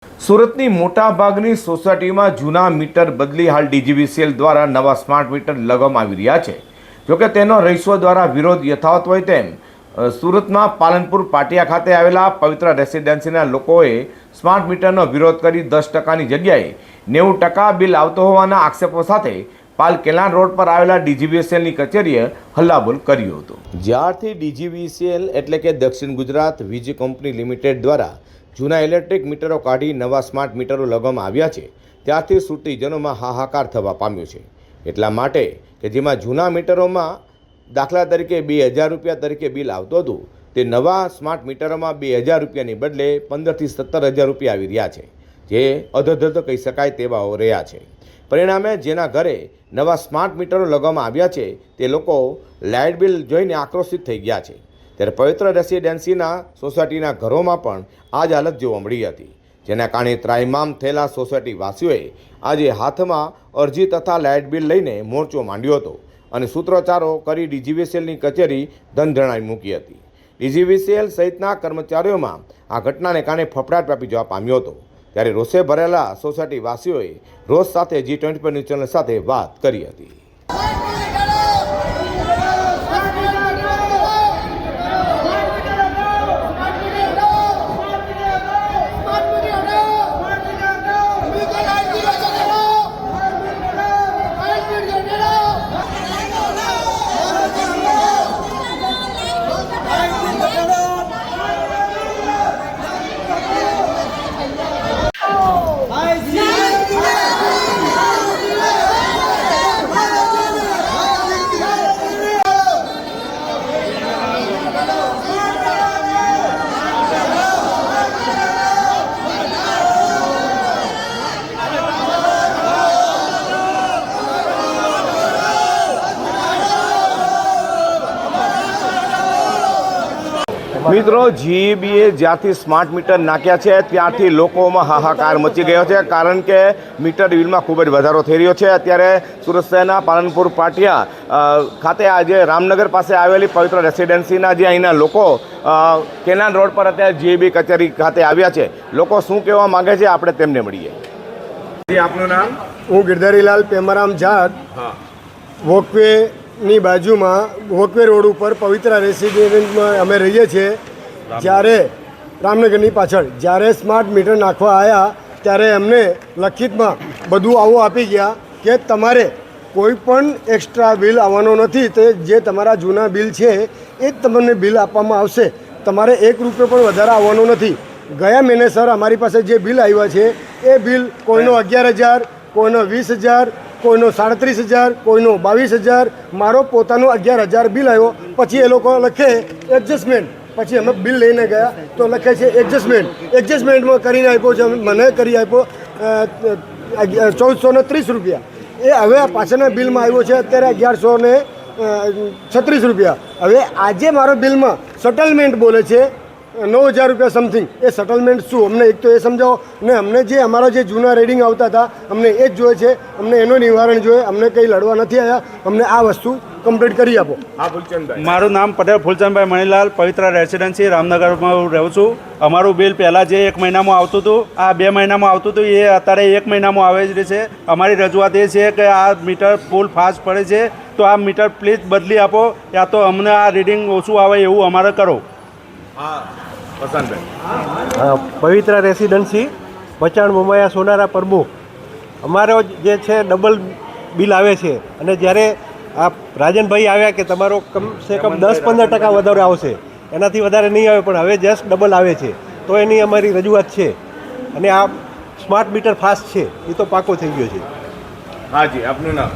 સુરતની મોટાભાગની સોસાયટીમાં જૂના મીટર બદલી હાલ ડીજીવીસીએલ દ્વારા નવા સ્માર્ટ મીટર લગાવવામાં આવી રહ્યા છે। જોકે તેનો રહીશો દ્વારા વિરોધ યથાવત હોય તેમ સુરતમાં પાલનપુર પાટિયા ખાતે આવેલા પવિત્ર રેસિડેન્સીના લોકોએ સ્માર્ટ મીટરનો વિરોધ કરી 10%ની જગ્યાએ 90% બિલ આવતો હોવાના આક્ષેપો સાથે પાલ કેલાન રોડ પર આવેલા ડીજીવીસીએલની કચેરીએ હલ્લાબોલ કર્યું હતું। જ્યારથી ડીજીવીસીએલ એટલે કે દક્ષિણ ગુજરાત વીજ કંપની લિમિટેડ દ્વારા જૂના ઇલેક્ટ્રિક મીટરો કાઢી નવા સ્માર્ટ મીટરો લગાવવામાં આવ્યા છે ત્યારથી સુરતીજનોમાં હાહાકાર થવા પામ્યો છે। એટલા માટે કે જેમાં જૂના મીટરોમાં દાખલા તરીકે 2000 રૂપિયા તરીકે બિલ આવતું હતું તે નવા સ્માર્ટ મીટરોમાં 2000 રૂપિયાની બદલે 15,000 થી 17,000 રૂપિયા આવી રહ્યા છે, જે અધધધ કહી શકાય તેવા રહ્યા છે। પરિણામે જેના ઘરે નવા સ્માર્ટ મીટરો લગાવવામાં આવ્યા છે તે લોકો લાઇટ બિલ જોઈને આક્રોશિત થઈ ગયા છે। ત્યારે પવિત્ર રેસિડેન્સીના સોસાયટીના ઘરોમાં પણ આ જ હાલત જોવા મળી હતી, જેના કારણે ત્રાહિમામ થયેલા સોસાયટી વાસીઓએ આજે હાથમાં અરજી તથા લાઇટ બિલ લઈને મોરચો માંડ્યો હતો અને સૂત્રોચ્ચારો કરી ડીજીવીસીએલની કચેરી ધમધમાવી મૂકી હતી। ડીજીવીસીએલ સહિતના કર્મચારીઓમાં આ ઘટનાને કારણે ફફડાટ વ્યાપી જવા પામ્યો હતો। ત્યારે રોષે ભરેલા સોસાયટી વાસીઓએ રોષ સાથે G24 ન્યૂઝ ચેનલ સાથે વાત કરી હતી। મિત્રો, જીઈબીએ જ્યાંથી સ્માર્ટ મીટર નાખ્યા છે ત્યાંથી લોકોમાં હાહાકાર મચી ગયો છે, કારણ કે મીટર બિલમાં ખૂબ જ વધારો થઈ રહ્યો છે। અત્યારે સુરત શહેરના પાલનપુર પાટિયા ખાતે આજે રામનગર પાસે આવેલી પવિત્ર રેસિડેન્સીના જે અહીંના લોકો કેલાન રોડ પર અત્યારે જીઈબી કચેરી ખાતે આવ્યા છે। લોકો શું કહેવા માગે છે આપણે તેમને મળીએ। આપનું નામ? હું ગિરધારીલાલ પેમારામ જાટ, વોકવેની બાજુમાં વોકવે રોડ ઉપર પવિત્ર રેસિડેન્સમાં અમે રહીએ છીએ। જ્યારે રામનગરની પાછળ જ્યારે સ્માર્ટ મીટર નાખવા આવ્યા ત્યારે એમને લખિતમાં બધું આવું આપી ગયા કે તમારે કોઈ પણ એક્સ્ટ્રા બિલ આવવાનો નથી, તે જે તમારા જૂના બિલ છે એ જ તમને બિલ આપવામાં આવશે, તમારે 1 રૂપિયો પણ વધારે આવવાનો નથી। ગયા મહિને સર અમારી પાસે જે બિલ આવ્યા છે એ બિલ કોઈનો 11,000, કોઈનો 20,000, કોઈનો 37,000, કોઈનો 22,000, મારો પોતાનો 11,000 બિલ આવ્યો। પછી એ લોકો લખે એડજસ્ટમેન્ટ, પછી અમે બિલ લઈને ગયા તો લખે છે એડજસ્ટમેન્ટમાં કરીને આપ્યો છે, મને કરી આપ્યો 1,430 રૂપિયા। એ હવે પાછળના બિલમાં આવ્યો છે અત્યારે 1,136 રૂપિયા। હવે આજે મારો બિલમાં સેટલમેન્ટ બોલે છે 9,000 રૂપિયા સમથિંગ। એ સેટલમેન્ટ શું, અમને એક તો એ સમજાવો ને અમને જે અમારા જે જૂના રેડિંગ આવતા હતા અમને એ જ જોઈએ છે, અમને એનું નિવારણ જોઈએ, અમને કંઈ લડવા નથી આવ્યા, અમને આ વસ્તુ કમ્પ્લીટ કરી આપો। મારું નામ પટેલ ફૂલચંદભાઈ મણીલાલ, પવિત્ર રેસિડેન્સી રામનગરમાં હું રહું છું। અમારું બિલ પહેલાં જે 1 મહિનામાં આવતું હતું, આ 2 મહિનામાં આવતું હતું, એ અત્યારે 1 મહિનામાં આવે જ છે। અમારી રજૂઆત એ છે કે આ મીટર ફૂલ ફાસ્ટ પડે છે તો આ મીટર પ્લીઝ બદલી આપો, યા તો અમને આ રીડિંગ ઓછું આવે એવું અમારે કરો। પવિત્ર રેસિડેન્સી બચાણ મુંબઈ સોનારા પ્રમુખ। અમારો જે છે ડબલ બિલ આવે છે અને જ્યારે આ રાજનભાઈ આવ્યા કે તમારો કમસે કમ 10-15% વધારે આવશે, એનાથી વધારે નહીં આવે, પણ હવે જસ્ટ ડબલ આવે છે, તો એની અમારી રજૂઆત છે। અને આ સ્માર્ટ મીટર ફાસ્ટ છે એ તો પાકો થઈ ગયો છે। હાજી, આપનું નામ?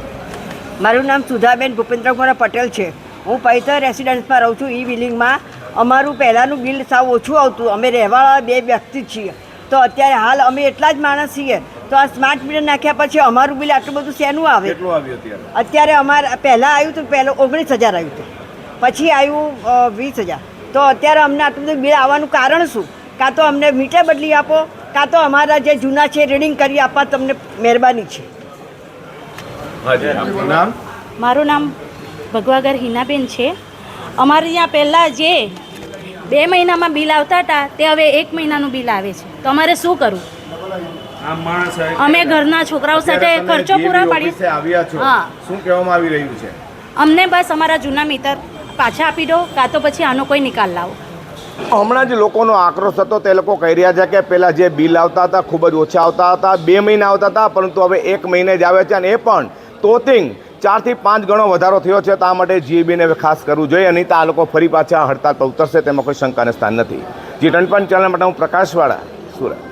મારું નામ સુધાબેન ભૂપેન્દ્રકુમાર પટેલ છે। હું પવિત્ર રેસિડેન્સમાં રહું છું। ઈ બિલ્ડિંગમાં અમારું પહેલાંનું બિલ સાવ ઓછું આવતું, અમે રહેવાવાળા 2 વ્યક્તિ છીએ, તો અત્યારે હાલ અમે એટલા જ માણસ છીએ, તો આ સ્માર્ટ મીટર નાખ્યા પછી અમારું બિલ આટલું બધું શેનું આવે? કેટલું આવ્યું અત્યારે? અત્યારે અમારે પહેલાં આવ્યું હતું, પહેલાં 19,000 આવ્યું હતું, પછી આવ્યું 20,000। તો અત્યારે અમને આટલું બધું બિલ આવવાનું કારણ શું? કાં તો અમને મીટર બદલી આપો, કાં તો અમારા જે જૂના છે રીડિંગ કરી આપવા, તમને મહેરબાની છે। હાજી, આપનું નામ? મારું નામ ભગવાગર હિનાબેન છે। અમારે ત્યાં પહેલાં જે 2 મહિનામાં બિલ આવતા હતા તે હવે 1 મહિનાનું બિલ આવે છે, તો અમારે શું કરવું? આમ માણસ અમે ઘરના છોકરાઓ સાથે ખર્ચો પૂરા પાડીએ. ઓફિસે આવ્યા છો હા. શું કહેવામાં આવી રહ્યું છે? અમને બસ અમારા જૂના મીટર પાછા આપી દો, કાં તો પછી આનો કોઈ નિકાલ લાવો. હમણાં જ લોકોનો આક્રોશ હતો તે લોકો કહી રહ્યા છે કે પહેલાં જે બિલ આવતા હતા ખૂબ જ ઓછા આવતા હતા, 2 મહિના આવતા હતા, પરંતુ હવે 1 મહિને જ આવે છે અને એ પણ તોતિંગ 4 થી 5 ગણો વધારો થયો છે. તો આ માટે જીઈબીને હવે ખાસ કરવું જોઈએ, નહીં તો આ લોકો ફરી પાછા હડતાલ પર ઉતરશે તેમાં કોઈ શંકાને સ્થાન નથી. G25 ચેનલ માટે હું પ્રકાશવાળા, સુરત.